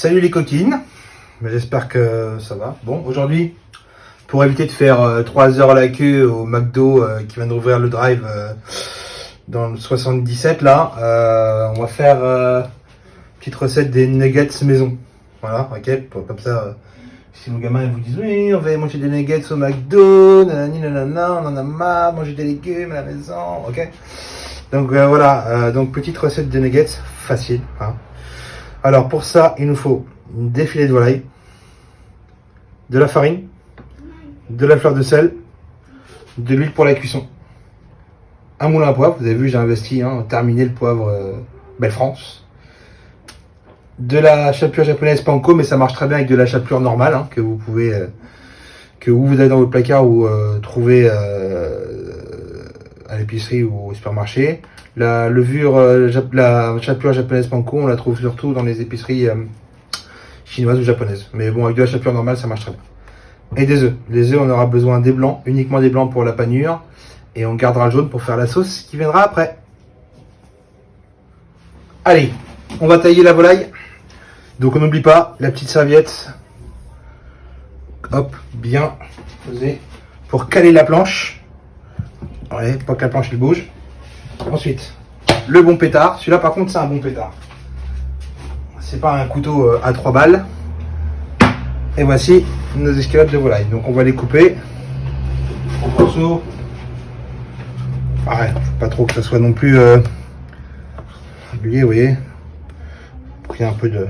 Salut les coquines, j'espère que ça va. Bon, aujourd'hui, pour éviter de faire 3 heures la queue au McDo qui vient d'ouvrir le drive dans le 77 là, on va faire petite recette des nuggets maison. Voilà, ok, comme ça, si vos gamins ils vous disent oui, on va aller manger des nuggets au McDo, nanani nanana, on en a marre, manger des légumes à la maison, ok. Donc voilà, donc petite recette de nuggets, facile, hein. Alors pour ça, il nous faut des filets de volaille, de la farine, de la fleur de sel, de l'huile pour la cuisson, un moulin à poivre, vous avez vu j'ai investi, hein, terminé le poivre Belle France, de la chapelure japonaise panko, mais ça marche très bien avec de la chapelure normale, hein, que vous pouvez, que vous avez dans votre placard ou trouver à l'épicerie ou au supermarché. La levure, la chapelure japonaise panko, on la trouve surtout dans les épiceries chinoise ou japonaise. Mais bon, avec de la chapelure normale, ça marche très bien. Et des œufs. Les œufs, on aura besoin des blancs, uniquement des blancs pour la panure. Et on gardera le jaune pour faire la sauce qui viendra après. Allez, on va tailler la volaille. Donc on n'oublie pas la petite serviette. Hop, bien posée. Pour caler la planche. Ouais, pas que la planche elle bouge. Ensuite, le bon pétard. Celui-là par contre, c'est un bon pétard. C'est pas un couteau à 3 balles. Et voici nos escalopes de volaille. Donc on va les couper en morceaux. Pareil, faut pas trop que ça soit non plus régulier, vous voyez. Pour qu'il y ait un peu de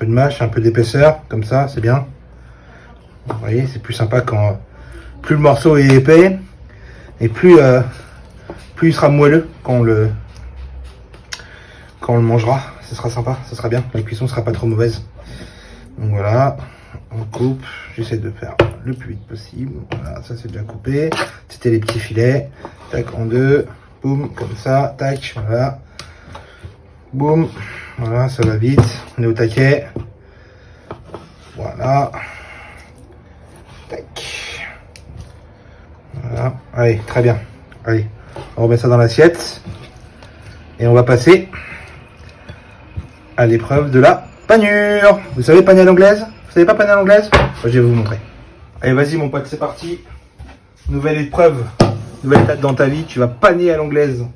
mâche, un peu d'épaisseur, comme ça, c'est bien. Vous voyez, c'est plus sympa quand plus le morceau est épais et plus il sera moelleux quand on le mangera. Ce sera sympa, ça sera bien. La cuisson sera pas trop mauvaise. Donc voilà, on coupe. J'essaie de faire le plus vite possible. Voilà, ça c'est bien coupé. C'était les petits filets. Tac, en deux. Boum, comme ça. Tac, voilà. Boum. Voilà, ça va vite. On est au taquet. Voilà. Tac. Voilà. Allez, très bien. Allez, on remet ça dans l'assiette. Et on va passer à l'épreuve de la panure. Vous savez panier à l'anglaise? Vous savez pas panier à l'anglaise? Je vais vous montrer. Allez, vas-y mon pote, c'est parti. Nouvelle épreuve, nouvelle étape dans ta vie. Tu vas panier à l'anglaise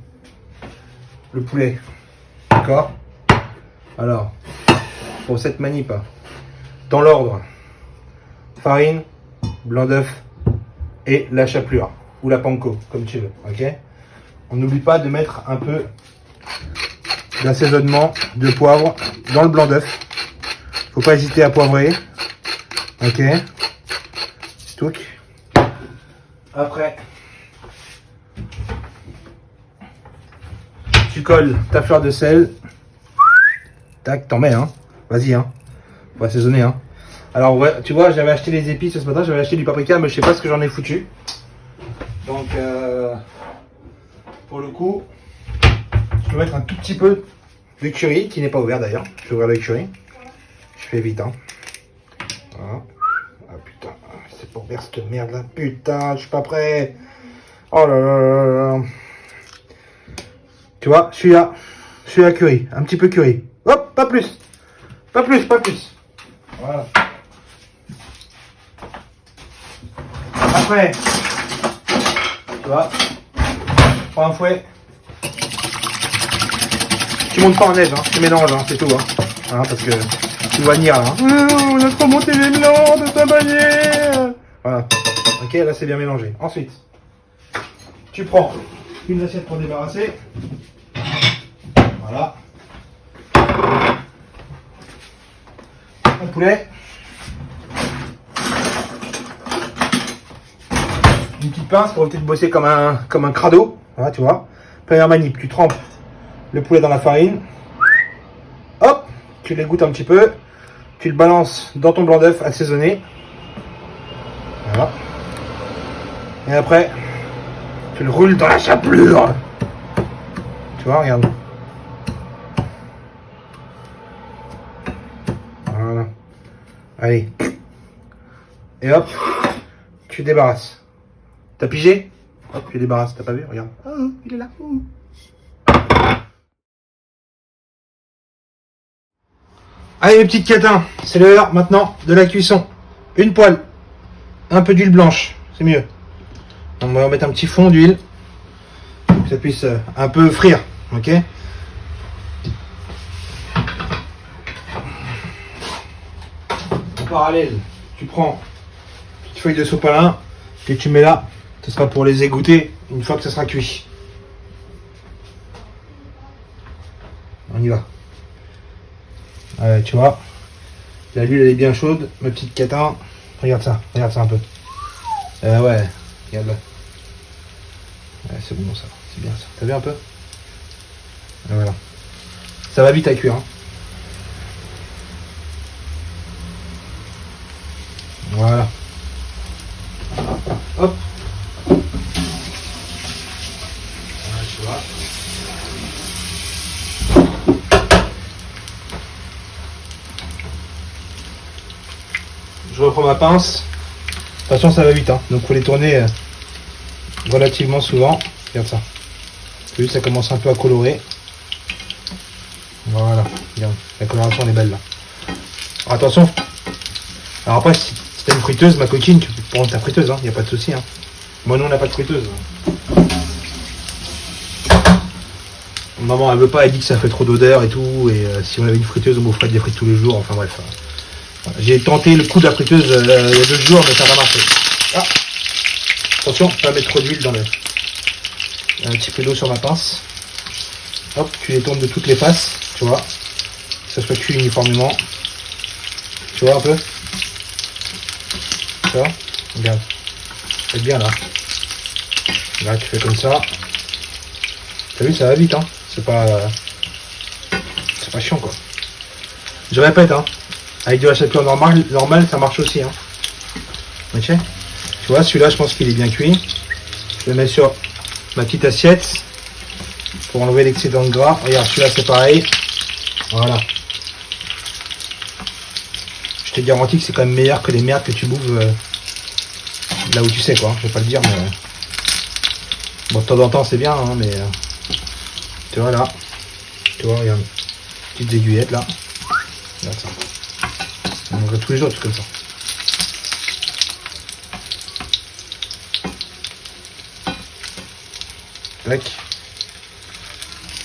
le poulet. D'accord? Alors, pour cette manip, dans l'ordre, farine, blanc d'œuf et la chapelure. Ou la panko, comme tu veux. Ok? On n'oublie pas de mettre un peu d'assaisonnement de poivre dans le blanc d'œuf. Faut pas hésiter à poivrer. Ok. Touc. Après, tu colles ta fleur de sel. Tac, t'en mets, hein. Vas-y, hein. Faut assaisonner, hein. Alors, ouais, tu vois, j'avais acheté les épices ce matin, j'avais acheté du paprika, mais je sais pas ce que j'en ai foutu. Donc, pour le coup, je peux mettre un tout petit peu de curry, qui n'est pas ouvert d'ailleurs. Je vais ouvrir le curry. Je fais vite, hein. Voilà. Ah putain, c'est pour faire cette merde là. Putain, je suis pas prêt. Oh là là là là. Tu vois, celui-là curry. Un petit peu curry. Hop, pas plus. Pas plus, pas plus. Voilà. Après, tu vois, prends un fouet. Tu montes pas en neige, hein. Tu mélanges, hein. C'est tout, hein. Voilà, parce que tu vois venir là. Hein. On a trop monté les blancs de ta bannière. Voilà. Ok, là c'est bien mélangé. Ensuite, tu prends une assiette pour débarrasser. Voilà. Un poulet. Une petite pince pour éviter de bosser comme un crado. Voilà, tu vois. Première manip, tu trempes le poulet dans la farine. Hop, tu l'égouttes un petit peu. Tu le balances dans ton blanc d'œuf assaisonné. Voilà. Et après, tu le roules dans la chapelure. Tu vois, regarde. Voilà. Allez. Et hop, tu débarrasses. T'as pigé? Hop, tu débarrasses. T'as pas vu? Regarde. Oh, il est là. Allez mes petites catins, c'est l'heure maintenant de la cuisson. Une poêle, un peu d'huile blanche, c'est mieux. On va mettre un petit fond d'huile pour que ça puisse un peu frire, ok. En parallèle, tu prends une petite feuille de sopalin que tu mets là. Ce sera pour les égoutter une fois que ça sera cuit. On y va. Ouais, tu vois, la l'huile elle est bien chaude, ma petite catin. Regarde ça un peu. Ouais, regarde là. Ouais, c'est bon ça, c'est bien ça. T'as vu un peu? Et voilà. Ça va vite à cuire. Hein. Voilà. Hop. Voilà, tu vois. Je reprends ma pince. De toute façon, ça va vite, hein. Donc faut les tourner relativement souvent. Regarde ça. Tu as vu, ça commence un peu à colorer. Voilà. Regarde, la coloration elle est belle là. Alors, attention. Alors après, si t'as une friteuse, ma coquine, tu peux prendre ta friteuse, hein. Y a pas de souci. Hein. Moi, nous, on n'a pas de friteuse. Maman, elle veut pas. Elle dit que ça fait trop d'odeur et tout. Et si on avait une friteuse, on boufferait des frites tous les jours. Enfin bref. J'ai tenté le coup de la friteuse il y a 2 jours, mais ça n'a pas marché. Ah. Attention, pas mettre trop d'huile dans le... Un petit peu d'eau sur ma pince. Hop, tu les tournes de toutes les faces, tu vois. Que ça soit cuit uniformément. Tu vois un peu. Tu vois. Regarde. C'est bien là. Là, tu fais comme ça. T'as vu, ça va vite, hein. C'est pas chiant, quoi. Je répète, hein. Avec de la chapelure normale, ça marche aussi. Hein. Ok. Tu vois, celui-là, je pense qu'il est bien cuit. Je le mets sur ma petite assiette pour enlever l'excédent de gras. Regarde, celui-là, c'est pareil. Voilà. Je te garantis que c'est quand même meilleur que les merdes que tu bouffes là où tu sais, quoi. Je vais pas le dire, mais... Bon, de temps en temps, c'est bien, hein, mais... Tu vois, là. Tu vois, regarde. Petites aiguillettes, là. Regarde ça. On mangerait tous les jours, tout comme ça. Tac.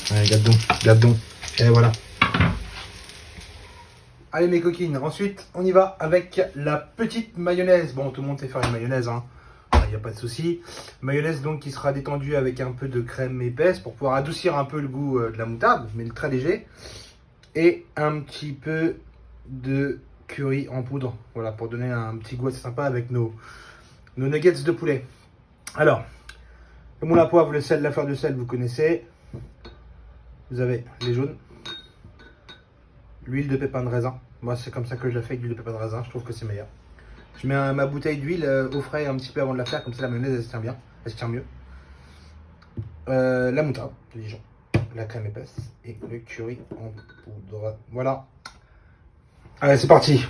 Allez, garde donc. Et voilà. Allez mes coquines, ensuite on y va avec la petite mayonnaise. Bon, tout le monde sait faire une mayonnaise, hein. Il n'y a pas de souci. Mayonnaise donc qui sera détendue avec un peu de crème épaisse pour pouvoir adoucir un peu le goût de la moutarde, mais très léger. Et un petit peu de curry en poudre, voilà, pour donner un petit goût assez sympa avec nos nuggets de poulet. Alors, le moule à poivre, le sel, la fleur de sel, vous connaissez. Vous avez les jaunes, l'huile de pépin de raisin. Moi, c'est comme ça que je la fais, avec l'huile de pépin de raisin. Je trouve que c'est meilleur. Je mets ma bouteille d'huile au frais un petit peu avant de la faire, comme ça la mayonnaise elle se tient bien, elle se tient mieux. La moutarde de Dijon, la crème épaisse et le curry en poudre. Voilà. Allez, c'est parti.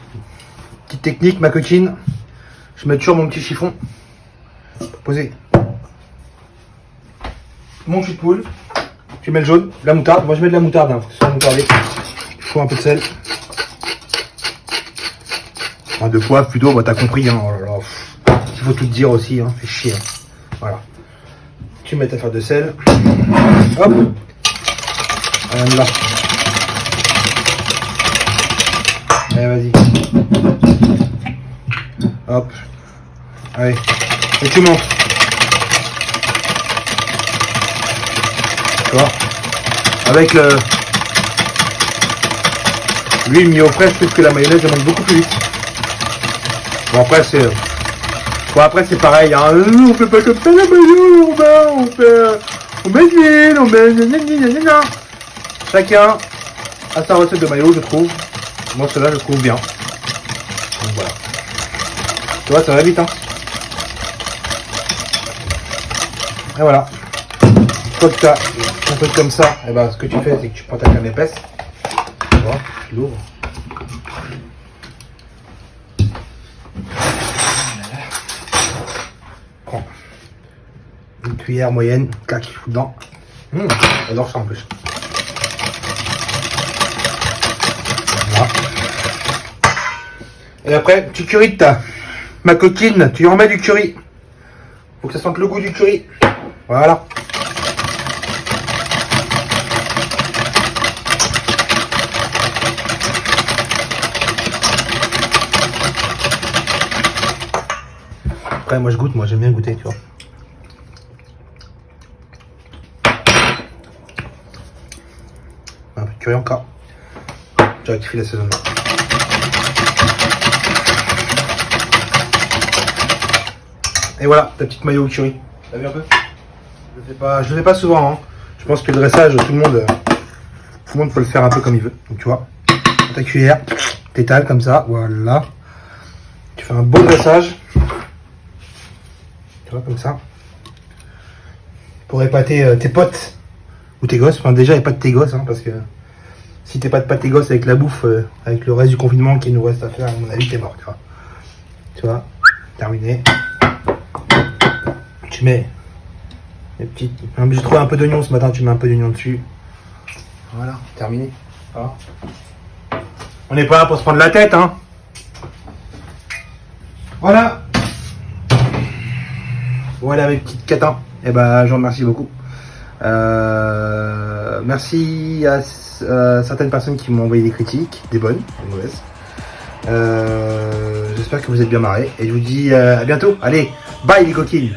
Petite technique, ma coquine. Je mets toujours mon petit chiffon. Posé. Mon jus de poule. Tu mets le jaune, la moutarde. Moi, je mets de la moutarde, hein, faut que ce soit moutardé. Il faut un peu de sel. Enfin, de poivre plutôt, bah, t'as compris. Hein, oh là là. Il faut tout te dire aussi, hein, fait chier. Hein. Voilà. Tu mets ta fleur de sel. Hop. Allez, là. Allez, vas-y. Hop. Allez. Et tu montes. Tu vois. Avec l'huile mis au frais, je trouve que la mayonnaise elle monte beaucoup plus vite. Bon après c'est... Bon après c'est pareil, hein. On fait pas comme ça la mayonnaise, on met de l'huile, on met... Chacun a sa recette de mayo, je trouve. Moi celle-là je trouve bien. Donc voilà. Tu vois, ça va vite, hein. Et voilà. Quand tu as un truc comme ça, et ben, ce que tu fais, c'est que tu prends ta crème épaisse. Tu vois, tu l'ouvres. Prends une cuillère moyenne, clac, tu fous dedans. J'adore ça en plus. Voilà. Et après, tu curry de ma coquine, tu y remets du curry. Faut que ça sente le goût du curry. Voilà. Après, moi je goûte, moi j'aime bien goûter, tu vois. Un peu de curry encore. J'ai rectifié l'assaisonnement. Et voilà, ta petite mayo au curry. T'as vu un peu? Je le fais pas souvent. Hein. Je pense que le dressage, tout le monde peut le faire un peu comme il veut. Donc tu vois, ta cuillère, t'étales comme ça, voilà. Tu fais un beau dressage. Tu vois, comme ça. Pour épater tes potes ou tes gosses. Enfin déjà, épate tes gosses, hein, parce que si t'épates pas tes gosses avec la bouffe, avec le reste du confinement qu'il nous reste à faire, à mon avis, t'es mort, tu vois. Tu vois, terminé. Tu mets les petites. J'ai trouvé un peu d'oignon ce matin, tu mets un peu d'oignon dessus. Voilà, terminé. Voilà. On n'est pas là pour se prendre la tête, hein. Voilà. Voilà mes petites catins. Et ben, je vous remercie beaucoup. Merci à certaines personnes qui m'ont envoyé des critiques, des bonnes, des mauvaises. J'espère que vous êtes bien marrés. Et je vous dis à bientôt. Allez, bye les coquines.